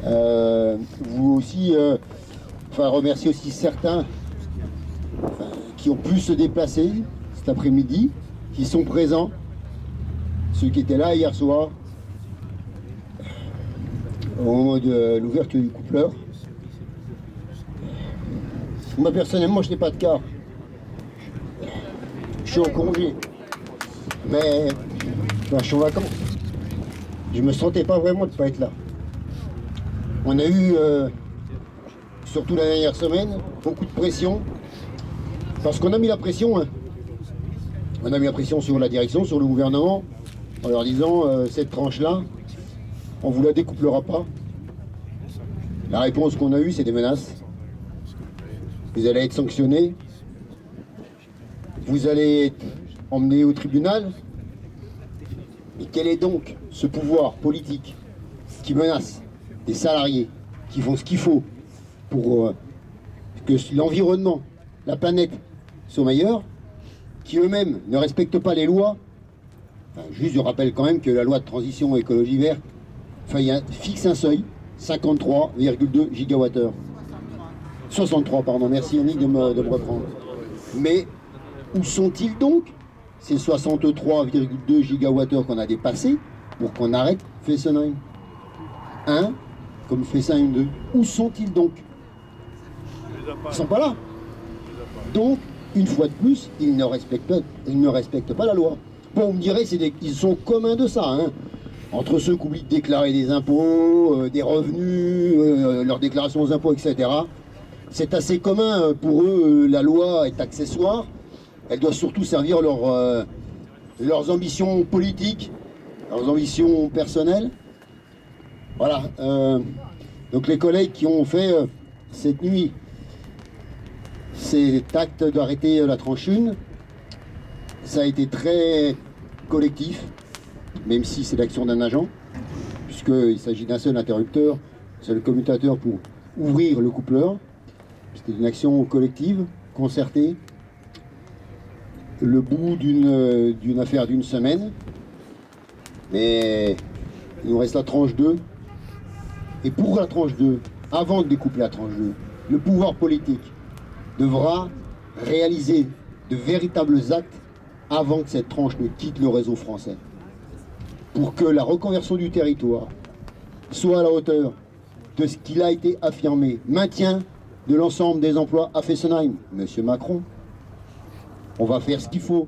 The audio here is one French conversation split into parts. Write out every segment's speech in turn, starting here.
Vous aussi, remercier aussi certains qui ont pu se déplacer cet après-midi, qui sont présents, ceux qui étaient là hier soir, au moment de l'ouverture du coupleur. Moi personnellement, je n'ai pas de car. Je suis en congé, mais je suis en vacances. Je me sentais pas vraiment de ne pas être là. On a eu, surtout la dernière semaine, beaucoup de pression, parce qu'on a mis la pression. Hein. On a mis la pression sur la direction, sur le gouvernement, en leur disant cette tranche-là, on ne vous la découplera pas. La réponse qu'on a eue, c'est des menaces. Vous allez être sanctionné. Vous allez être emmené au tribunal. Mais quel est donc ce pouvoir politique qui menace des salariés qui font ce qu'il faut pour que l'environnement, la planète soient meilleurs, qui eux-mêmes ne respectent pas les lois? Juste, je rappelle quand même que la loi de transition écologie verte fixe un seuil, 53,2 gigawattheures. 63, pardon, merci Yannick de me reprendre. Mais où sont-ils donc, ces 63,2 gigawattheures qu'on a dépassés pour qu'on arrête Fessenheim 1 comme Fessenheim 2? Où sont-ils donc? Ils ne sont pas là. Donc, une fois de plus, ils ne respectent pas la loi. Bon, on me dirait qu'ils sont communs de ça, hein. Entre ceux qui oublient de déclarer des impôts, des revenus, leurs déclarations aux impôts, etc. C'est assez commun pour eux, la loi est accessoire. Elle doit surtout servir leurs ambitions politiques, leurs ambitions personnelles. Voilà. Donc les collègues qui ont fait cette nuit cet acte d'arrêter la tranche 1, ça a été très collectif, même si c'est l'action d'un agent, puisqu'il s'agit d'un seul interrupteur, seul commutateur pour ouvrir le coupleur. C'était une action collective, concertée, le bout d'une affaire d'une semaine, mais il nous reste la tranche 2. Et pour la tranche 2, avant de découpler la tranche 2, le pouvoir politique devra réaliser de véritables actes avant que cette tranche ne quitte le réseau français. Pour que la reconversion du territoire soit à la hauteur de ce qu'il a été affirmé. Maintien de l'ensemble des emplois à Fessenheim. Monsieur Macron, on va faire ce qu'il faut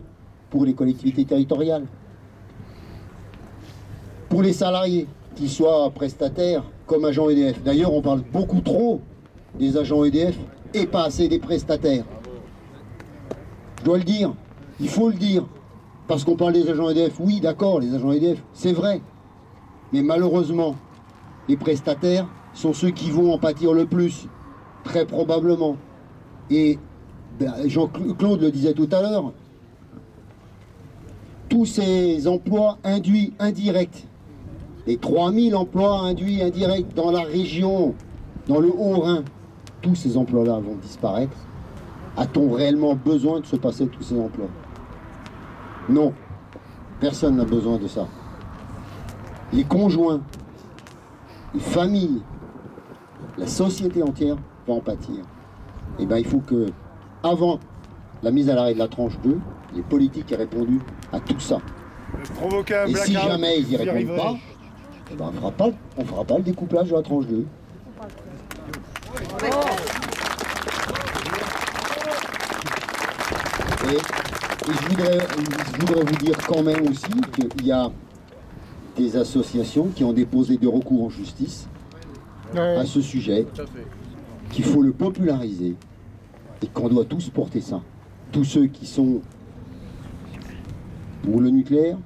pour les collectivités territoriales. Pour les salariés, qu'ils soient prestataires comme agents EDF. D'ailleurs, on parle beaucoup trop des agents EDF et pas assez des prestataires. Je dois le dire, il faut le dire, parce qu'on parle des agents EDF. Oui, d'accord, les agents EDF, c'est vrai. Mais malheureusement, les prestataires sont ceux qui vont en pâtir le plus, très probablement. Et Jean-Claude le disait tout à l'heure, tous ces emplois induits, indirects, les 3000 emplois induits, indirects dans la région, dans le Haut-Rhin, tous ces emplois-là vont disparaître. A-t-on réellement besoin de se passer de tous ces emplois? Non, personne n'a besoin de ça. Les conjoints, les familles, la société entière va en pâtir. Et bien il faut que, avant la mise à l'arrêt de la tranche 2, les politiques aient répondu à tout ça. Et si jamais ils n'y répondent pas, eh ben on fera pas le découplage de la tranche 2. Et je voudrais vous dire quand même aussi qu'il y a des associations qui ont déposé des recours en justice à ce sujet, qu'il faut le populariser et qu'on doit tous porter ça. Tous ceux qui sont pour le nucléaire,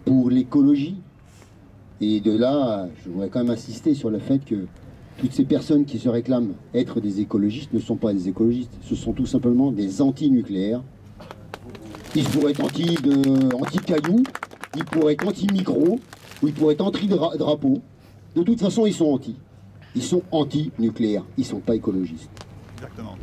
pour l'écologie. Et de là, je voudrais quand même insister sur le fait que toutes ces personnes qui se réclament être des écologistes ne sont pas des écologistes, ce sont tout simplement des anti-nucléaires. Ils pourraient être anti-cailloux, ils pourraient être anti-micro, ou ils pourraient être anti-drapeau. De toute façon, ils sont anti. Ils sont anti-nucléaires, ils ne sont pas écologistes. Exactement.